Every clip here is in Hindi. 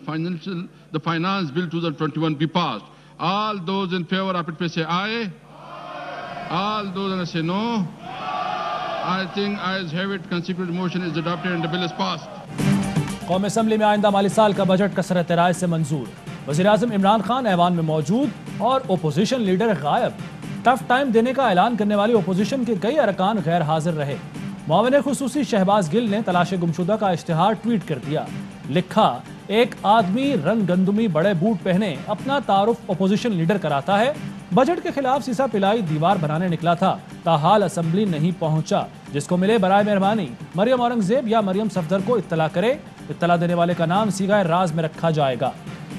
the finance bill 2021 be passed. All those in favor of it, please say aye. All those that say no. I think ayes have it. Consecutive motion is adopted and the bill is passed. कौमी असम्बली में आइंदा माली साल का बजट कसरत राय से मंजूर। वज़ीर-ए-आज़म इमरान खान ऐवान में मौजूद और ओपोजिशन लीडर गायब। टफ टाइम देने का ऐलान करने वाली ओपोजिशन के कई अरकान गैर हाजिर रहे। मुआविन खुसूसी शहबाज गिल ने तलाश गुमशुदा का इश्तिहार ट्वीट कर दिया। लिखा, एक आदमी रंग गंदुमी बड़े बूट पहने अपना तारुफ ओपोजिशन लीडर कराता है। बजट के खिलाफ सीसा पिलाई दीवार बनाने निकला था, ताहाल असम्बली नहीं पहुंचा। जिसको मिले बराए मेहरबानी मरियम औरंगजेब या मरियम सफदर को इत्तला करे। इत्तला देने वाले का नाम सीगाए राज में रखा जाएगा।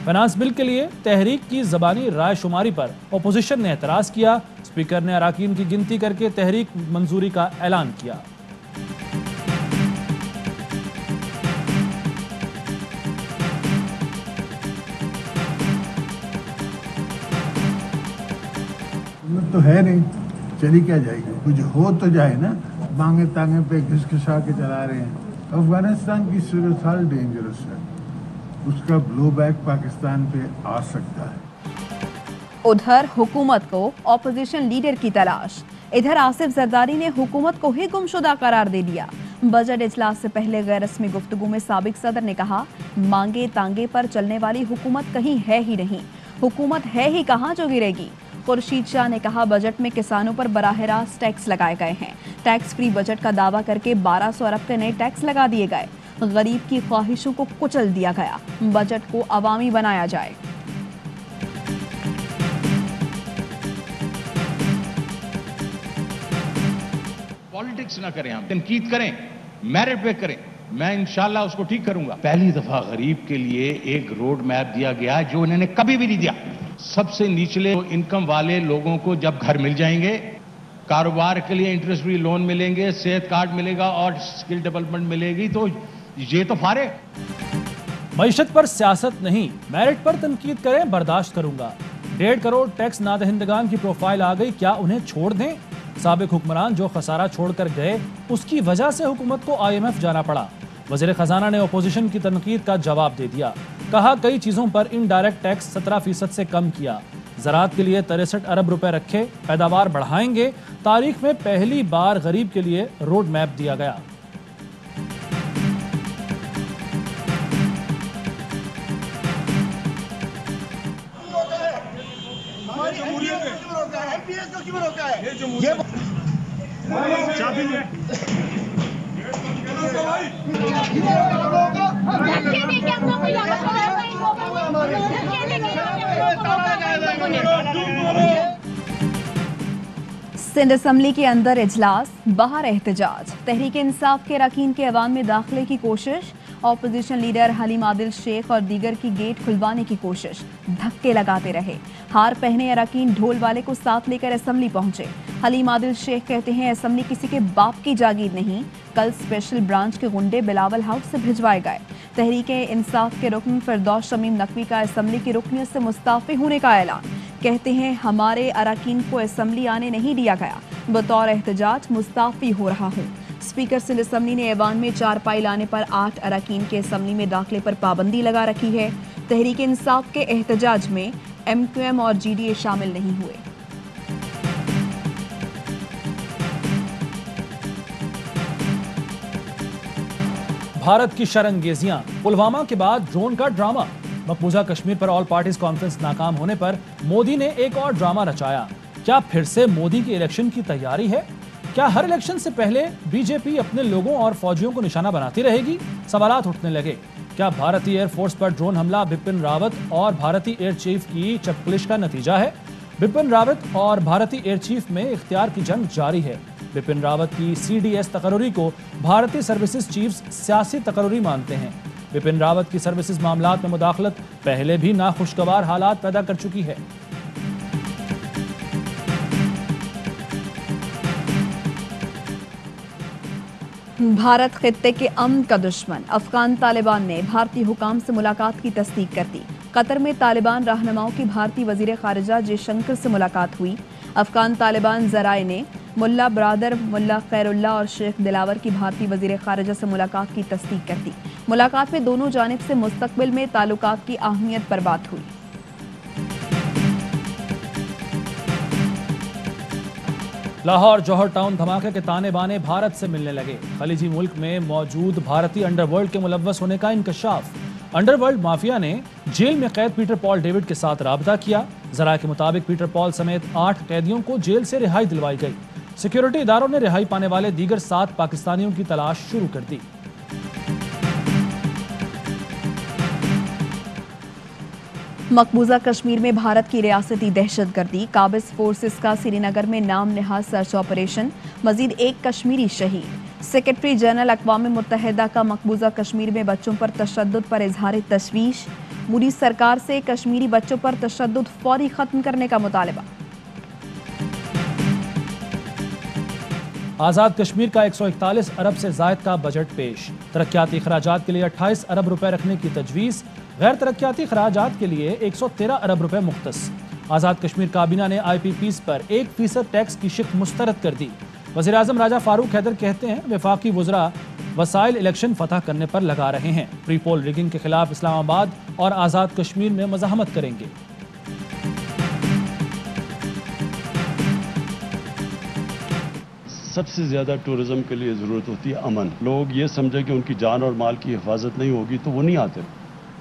फाइनेंस बिल के लिए तहरीक की ज़बानी राय शुमारी पर ओपोजिशन ने एतराज़ किया। स्पीकर ने अराकीन की गिनती करके तहरीक मंजूरी का ऐलान किया। तो है नहीं, चली क्या जाएगी, कुछ हो तो जाए ना। मांगे तांगे पे घिसघिसा के चला रहे हैं। अफगानिस्तान की सूरत हाल डेंजरस है, उसका ब्लो बैक पाकिस्तान पे आ सकता है। उधर हुकूमत को ऑपोजिशन लीडर की तलाश। इधर आसिफ जरदारी ने हुकूमत को ही गुमशुदा करार दे दिया। बजट इजलास से पहले गैर रस्मी गुफ्तगू में साबिक सदर ने कहा, मांगे तांगे पर चलने वाली हुकूमत कहीं है ही नहीं। हुकूमत है ही कहाँ जो गिरेगी। खुर्शीद शाह ने कहा, बजट में किसानों पर बराह रास्त टैक्स लगाए गए हैं। टैक्स फ्री बजट का दावा करके 1200 अरब के नए टैक्स लगा दिए गए। गरीब की ख्वाहिशों को कुचल दिया गया। बजट को अवामी बनाया जाए। पॉलिटिक्स ना करें, हम तनकीद करें, मेरिट पे करें। मैं इंशाल्लाह उसको ठीक करूंगा। पहली दफा गरीब के लिए एक रोड मैप दिया गया जो इन्होंने कभी भी नहीं दिया। सबसे निचले इनकम वाले लोगों को जब घर मिल जाएंगे, कारोबार के लिए इंटरेस्ट फ्री लोन मिलेंगे, सेहत कार्ड मिलेगा और स्किल डेवलपमेंट मिलेगी, तो ये तो फारे। मईशत पर सियासत नहीं, मेरिट पर तनकीद करें, बर्दाश्त करूंगा। 1.5 करोड़ टैक्स नादहिंदगान की प्रोफाइल आ गई, क्या उन्हें छोड़ दें? साबिक हुक्मरान जो खसारा छोड़कर गए, उसकी वजह से हुकूमत को IMF जाना पड़ा। वज़ीर खजाना ने अपोजिशन की तनकीद का जवाब दे दिया। कहा, कई चीजों पर इनडायरेक्ट टैक्स 17% से कम किया। ज़राअत के लिए 63 अरब रुपए रखे, पैदावार बढ़ाएंगे। तारीख में पहली बार गरीब के लिए रोड मैप दिया गया। सिंध असम्बली के अंदर इजलास, बाहर एहतजाज। तहरीक इंसाफ के अरकान के ऐवान में दाखिले की कोशिश। ऑपोजिशन लीडर हलीम आदिल शेख और दीगर की गेट खुलवाने की कोशिश। धक्के लगाते रहे। हार पहने अरकान ढोल वाले को साथ लेकर असम्बली पहुंचे। हलीम आदिल शेख कहते हैं, असम्बली किसी के बाप की जागीर नहीं। कल स्पेशल ब्रांच के गुंडे बिलावल हाउस से भिजवाए गए। तहरीक इंसाफ के रुकन फिरदौस शमीम नकवी का असम्बली की रुकनियत से मुस्ताफी होने का ऐलान। कहते हैं, हमारे अरकान को असम्बली आने नहीं दिया गया। बतौर एहतजाज मुस्ताफी हो रहा हूँ। स्पीकर सिंध असम्बली ने ऐवान में चारपाई लाने पर 8 अरकान के असम्बली में दाखिले पर पाबंदी लगा रखी है। तहरीक इंसाफ के एहतजाज में MQM और GDA शामिल नहीं हुए। भारत की शरंगेजियां, पुलवामा के बाद ड्रोन का ड्रामा। मकबूजा कश्मीर पर ऑल पार्टीज कॉन्फ्रेंस नाकाम होने पर मोदी ने एक और ड्रामा रचाया। क्या फिर से मोदी की इलेक्शन की तैयारी है? क्या हर इलेक्शन से पहले बीजेपी अपने लोगों और फौजियों को निशाना बनाती रहेगी? सवालात उठने लगे। क्या भारतीय एयरफोर्स पर ड्रोन हमला बिपिन रावत और भारतीय एयर चीफ की चपकलिश का नतीजा है? बिपिन रावत और भारतीय एयर चीफ में इख्तियार की जंग जारी है। बिपिन रावत की CDS तकर्री को भारतीय सर्विसेज चीफ्स सियासी तकर्री मानते हैं। बिपिन रावत की सर्विसेज मामलात में मुदाखलत पहले भी नाखुशगवार हालात पैदा कर चुकी है। भारत खित्ते के अमन का दुश्मन। अफगान तालिबान ने भारतीय हुकाम से मुलाकात की तस्दीक कर दी। कतर में तालिबान रहनुमाओं की भारतीय वजीर खारिजा जयशंकर से मुलाकात हुई। अफगान तालिबान जराए ने मुल्ला ब्रादर मुल्ला खैरुल्ला और शेख दिलावर की भारतीय वजीर खारजा से मुलाकात की तस्दीक कर दी। मुलाकात में दोनों जानिब से मुस्तकबिल में ताल्लुकात की अहमियत पर बात हुई। लाहौर जौहर टाउन धमाके के ताने बाने भारत से मिलने लगे। खलीजी मुल्क में मौजूद भारतीय अंडरवर्ल्ड के मुलव्वस होने का इंकशाफ। अंडरवर्ल्ड माफिया ने जेल में कैद पीटर पॉल डेविड के साथ राबता किया। जरा के मुताबिक पीटर पॉल समेत 8 कैदियों को जेल से रिहाई दिलवाई गई। सिक्योरिटी इदारों ने रिहाई पाने वाले दीगर 7 पाकिस्तानियों की तलाश शुरू कर दी। मकबूजा कश्मीर में भारत की रियासती दहशतगर्दी, काबिज फोर्सेस का श्रीनगर में नाम निहाज सर्च ऑपरेशन, मजीद एक कश्मीरी शहीद। सेक्रेटरी जनरल अक़वाम मुत्तहिदा का मकबूजा कश्मीर में बच्चों पर तशद्दुद पर इजहार तशवीश। मोदी सरकार से कश्मीरी बच्चों पर तशद्दुद फौरी खत्म करने का मुतालबा। आज़ाद कश्मीर का 141 अरब से जायद का बजट पेश। तरक्याती खराजात के लिए 28 अरब रुपए रखने की तजवीज़। गैर तरक्याती खराजात के लिए 113 अरब रुपए मुख्तस। आज़ाद कश्मीर काबीना ने IPPs पर 1% टैक्स की शिक मुस्तरद कर दी। वज़ीर आज़म राजा फारूक हैदर कहते हैं वफाकी वज़रा वसाइल इलेक्शन फतह करने पर लगा रहे हैं। प्री पोल रिगिंग के खिलाफ इस्लामाबाद और आज़ाद कश्मीर में मज़ाहमत करेंगे। सबसे ज़्यादा टूरिज्म के लिए ज़रूरत होती है अमन। लोग ये समझे कि उनकी जान और माल की हिफाजत नहीं होगी तो वो नहीं आते।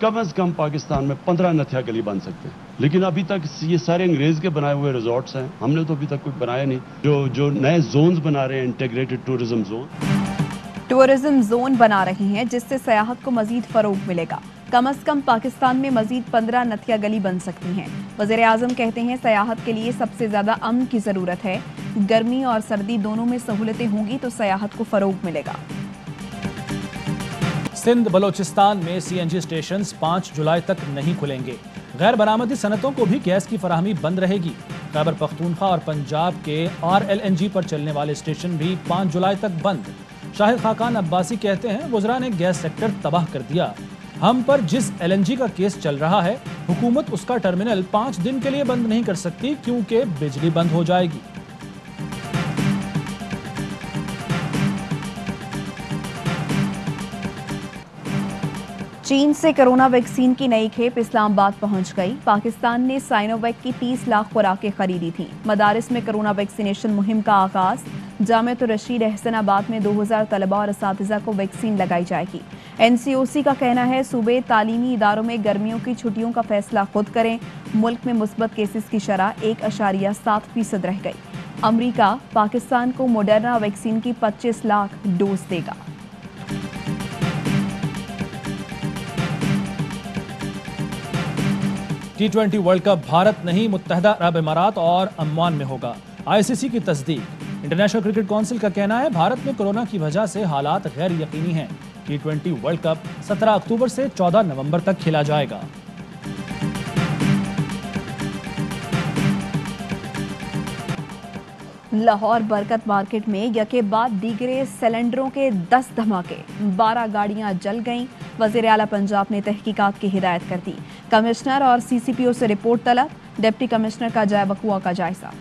कम से कम पाकिस्तान में 15 नथिया गली बन सकते हैं, लेकिन अभी तक ये सारे अंग्रेज के बनाए हुए रिजॉर्ट्स हैं। हमने तो अभी तक कोई बनाया नहीं। जो नए जोन्स बना रहे हैं, इंटीग्रेटेड टूरिज्म जोन बना रहे हैं जिससे सयाहत को मजीद फरोग मिलेगा। कम से कम पाकिस्तान में मजीद 15 नथिया गली बन सकती हैं। वज़ीर आज़म कहते हैं सयाहत के लिए सबसे ज्यादा अमन की जरूरत है। गर्मी और सर्दी दोनों में सहूलतें होंगी तो सयाहत को फरोग मिलेगा। सिंध बलोचिस्तान में CNG स्टेशन 5 जुलाई तक नहीं खुलेंगे। गैर बरामदी सनतों को भी गैस की फराहमी बंद रहेगी। खैबर पख्तूनख्वा और पंजाब के RLNG पर चलने वाले स्टेशन भी 5 जुलाई तक बंद। शाहिद खाकान अब्बासी कहते हैं वज़रा ने गैस सेक्टर तबाह कर दिया। हम पर जिस LNG का केस चल रहा है, हुकूमत उसका टर्मिनल 5 दिन के लिए बंद नहीं कर सकती क्योंकि बिजली बंद हो जाएगी। चीन से कोरोना वैक्सीन की नई खेप इस्लामाबाद पहुंच गई। पाकिस्तान ने साइनोवैक की 30 लाख खुराकें खरीदी थी। मदारिस में कोरोना वैक्सीनेशन मुहिम का आगाज। जामिअतुर रशीद एहसनाबाद में 2000 तलबा और असातिज़ा को वैक्सीन लगाई जाएगी। NCOC का कहना है सूबे तालीमी इदारों में गर्मियों की छुट्टियों का फैसला खुद करें। मुल्क में मुस्बत केसेस की शरह 1.7% रह गई। अमरीका पाकिस्तान को मोडर्ना वैक्सीन की 25 लाख डोज देगा। T20 वर्ल्ड कप भारत नहीं मुत्तहिदा अरब इमारात और अम्मान में होगा। ICC की तस्दीक। इंटरनेशनल क्रिकेट काउंसिल का कहना है भारत में कोरोना की वजह से हालात गैर यकीनी हैं। T20 वर्ल्ड कप 17 अक्टूबर से 14 नवंबर तक खेला जाएगा। लाहौर बरकत मार्केट में यके बाद दीगरे सिलेंडरों के 10 धमाके, 12 गाड़ियां जल गईं। वज़ीर आला पंजाब ने तहकीकात की हिदायत कर दी। कमिश्नर और CCPO से रिपोर्ट तलब। डिप्टी कमिश्नर का वक़ुआ का जायजा।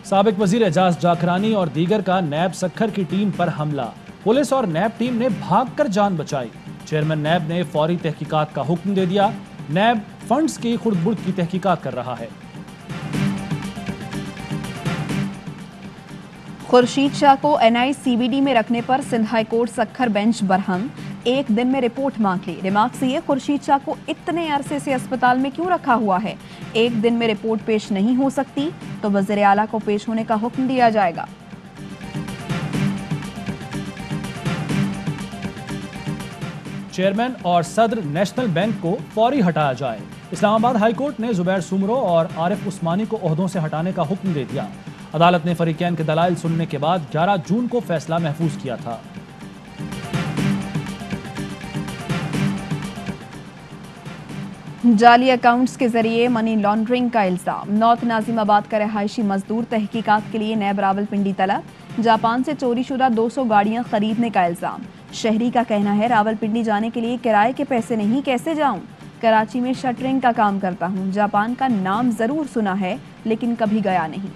साबिक वजीर एजाज जाखरानी और दीगर का नैब सक्खर की टीम पर हमला। पुलिस और नैब टीम ने भागकर जान बचाई। चेयरमैन नैब ने फौरी तहकीकात का हुक्म दे दिया। नैब फंड्स की खुर्द-बुर्द की तहकीकात कर रहा है। खुर्शीद शाह को NI CBD में रखने पर Sindh high court Sukkur bench बरहम। 1 दिन में रिपोर्ट मांग ली। रिमार्क्स ये खुर्शीद शाह को इतने अरसे से अस्पताल में क्यों रखा हुआ है? 1 दिन में रिपोर्ट पेश नहीं हो सकती तो वज़ीर आला को पेश होने का हुक्म दिया जाएगा। चेयरमैन और सदर नेशनल बैंक को फौरी हटाया जाए। इस्लामाबाद हाई कोर्ट ने जुबैर सुमरो और आरिफ उस्मानी को ओहदों से हटाने का हुक्म दे दिया। अदालत ने फरीकैन के दलाइल सुनने के बाद 11 जून को फैसला महफूज किया था। जाली अकाउंट्स के जरिए मनी लॉन्ड्रिंग का इल्जाम। नॉर्थ नाजिमाबाद का रहायशी मजदूर तहकीकात के लिए नैब रावलपिंडी तलब। जापान से चोरीशुदा 200 गाड़ियां खरीदने का इल्जाम। शहरी का कहना है रावलपिंडी जाने के लिए किराए के पैसे नहीं, कैसे जाऊं? कराची में शटरिंग का काम करता हूं। जापान का नाम जरूर सुना है लेकिन कभी गया नहीं।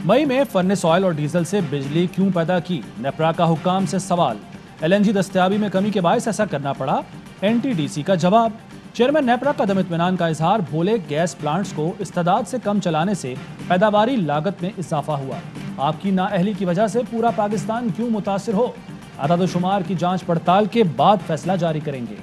मई में फर्नेस ऑयल और डीजल से बिजली क्यों पैदा की? नेपरा का हुक्काम से सवाल। एलएनजी दस्तयाबी में कमी के बायस ऐसा करना पड़ा, एनटीडीसी का जवाब। चेयरमैन नेपरा का दम इत्मीनान का इजहार, बोले गैस प्लांट्स को इस्तेदाद से कम चलाने से पैदावारी लागत में इजाफा हुआ। आपकी नाअहली की वजह से पूरा पाकिस्तान क्यों मुतासिर हो? आदाद-ओ-शुमार की जांच पड़ताल के बाद फैसला जारी करेंगे।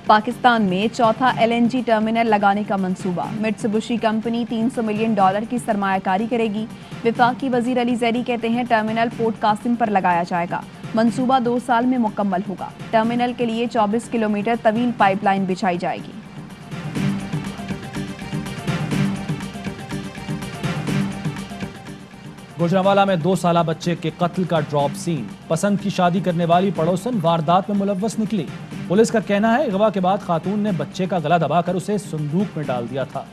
पाकिस्तान में चौथा एलएनजी टर्मिनल लगाने का मंसूबा। मित्सुबिशी कंपनी $300 मिलियन की सरमायाकारी करेगी। विफाकी वजीर अली जैदी कहते हैं टर्मिनल पोर्ट कासिम पर लगाया जाएगा। मंसूबा 2 साल में मुकम्मल होगा। टर्मिनल के लिए 24 किलोमीटर तवील पाइपलाइन बिछाई जाएगी। गुजरांवाला में 2 साला बच्चे के कत्ल का ड्रॉप सीन। पसंद की शादी करने वाली पड़ोसन वारदात में मुलव्वस निकली। पुलिस का कहना है अगवा के बाद खातून ने बच्चे का गला दबाकर उसे संदूक में डाल दिया था।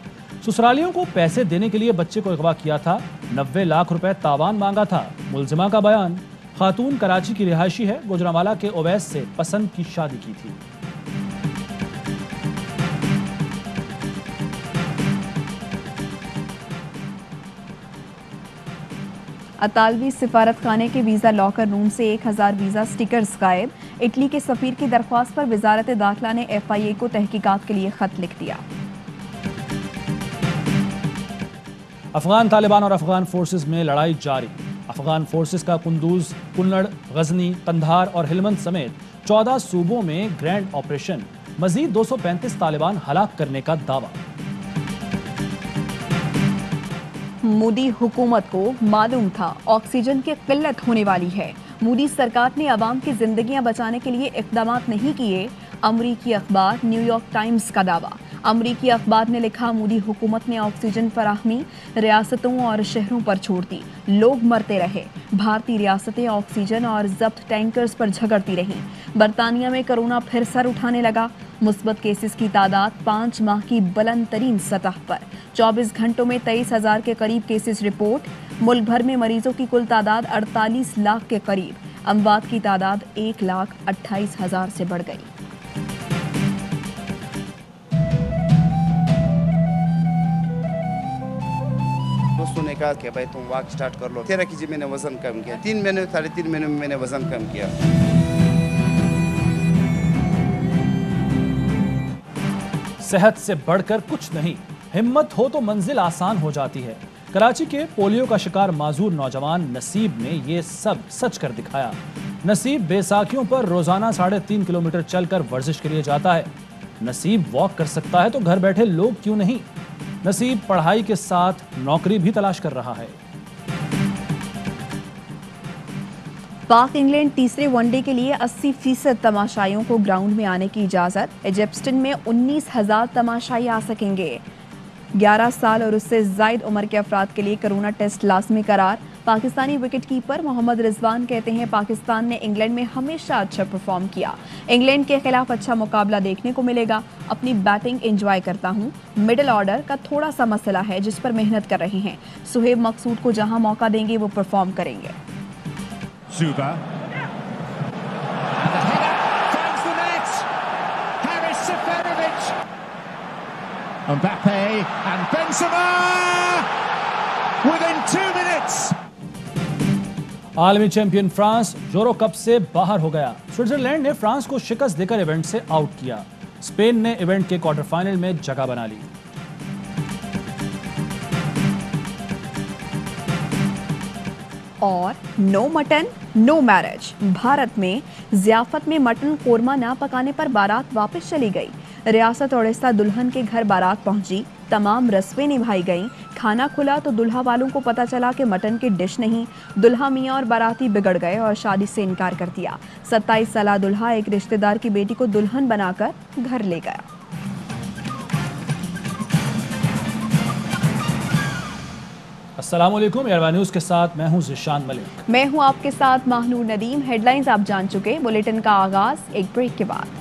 ससुरालियों को पैसे देने के लिए बच्चे को अगवा किया था। 90 लाख रुपए तावान मांगा था। मुलजिमा का बयान, खातून कराची की रिहायशी है, गुजरांवाला के ओवैस से पसंद की शादी की थी। अतालवी सिफारत खाने के वीज़ा लॉकर रूम से 1000 वीज़ा स्टिकर्स गायब। इटली के सफीर की दरख्वास्त पर वजारत दाखिला ने FIA को तहकीकात के लिए खत लिख दिया। अफगान तालिबान और अफगान फोर्सेस में लड़ाई जारी। अफगान फोर्सेस का कुंदूज, कुन्नड़, गजनी, कंधार और हिलमंद समेत 14 सूबों में ग्रैंड ऑपरेशन। मजीद 235 तालिबान हलाक करने का दावा। मोदी हुकूमत को मालूम था ऑक्सीजन की किल्लत होने वाली है। मोदी सरकार ने अवाम की जिंदगियां बचाने के लिए इक़दाम नहीं किए। अमरीकी अखबार न्यूयॉर्क टाइम्स का दावा। अमरीकी अखबार ने लिखा, मोदी हुकूमत ने ऑक्सीजन फराहमी रियासतों और शहरों पर छोड़ दी। लोग मरते रहे। भारतीय रियासतें ऑक्सीजन और जब्त टैंकर्स पर झगड़ती रहीं। बरतानिया में कोरोना फिर सर उठाने लगा। मुस्बत केसेस की तादाद 5 माह की बुलंद तरीन सतह पर। 24 घंटों में 23,000 के करीब केसेस रिपोर्ट। मुल्क भर में मरीजों की कुल तादाद 48 लाख के करीब। अमवात की तादाद 1,28,000 से बढ़ गई। दोस्तों ने कहा कि भाई तुम वॉक स्टार्ट कर लो। 13 केजी मैंने वजन कम किया। 3 महीने 3.5 महीने में मैंने वजन कम किया। सेहत से बढ़कर कुछ नहीं, हिम्मत हो तो मंजिल आसान हो जाती है। कराची के पोलियो का शिकार माजूर नौजवान नसीब ने ये सब सच कर दिखाया। नसीब बैसाखियों पर रोजाना 3.5 किलोमीटर चलकर वर्जिश के लिए जाता है। नसीब वॉक कर सकता है तो घर बैठे लोग क्यों नहीं। नसीब पढ़ाई के साथ नौकरी भी तलाश कर रहा है। पाक इंग्लैंड तीसरे वनडे के लिए 80% तमाशाइयों को ग्राउंड में आने की इजाजत। इजिप्टन में 19,000 तमाशाई आ सकेंगे। 11 साल और उससे जायद उम्र के अफराद के लिए कोरोना टेस्ट लाजमी करार। पाकिस्तानी विकेट कीपर मोहम्मद रिजवान कहते हैं पाकिस्तान ने इंग्लैंड में हमेशा अच्छा परफॉर्म किया। इंग्लैंड के खिलाफ अच्छा मुकाबला देखने को मिलेगा। अपनी बैटिंग एंजॉय करता हूं। मिडिल ऑर्डर का थोड़ा सा मसला है जिस पर मेहनत कर रहे हैं। सुहेब मकसूद को जहां मौका देंगे वो परफॉर्म करेंगे। Zuba. And the header finds the net. Haris Seferovic. Mbappe and Benzema within 2 minutes. आलमी चैंपियन फ्रांस यूरो कप से बाहर हो गया। स्विट्जरलैंड ने फ्रांस को शिकस्त देकर इवेंट से आउट किया। स्पेन ने इवेंट के क्वार्टर फाइनल में जगह बना ली। और no mutton no marriage. Bharat में जियाफत में मटन कोरमा ना पकाने पर बारात वापस चली गई। रियासत ओडिशा दुल्हन के घर बारात पहुंची। तमाम रस्में निभाई गईं। खाना खुला तो दुल्हा वालों को पता चला कि मटन की डिश नहीं। दुल्हा मियां और बाराती बिगड़ गए और शादी से इनकार कर दिया। 27 साला दुल्हा एक रिश्तेदार की बेटी को दुल्हन बनाकर घर ले गया। अस्सलाम वालेकुम, एयरवान न्यूज़ के साथ मैं हूं ज़िशान मलिक। मैं हूं आपके साथ माहनूर नदीम। हेडलाइंस आप जान चुके। बुलेटिन का आगाज एक ब्रेक के बाद।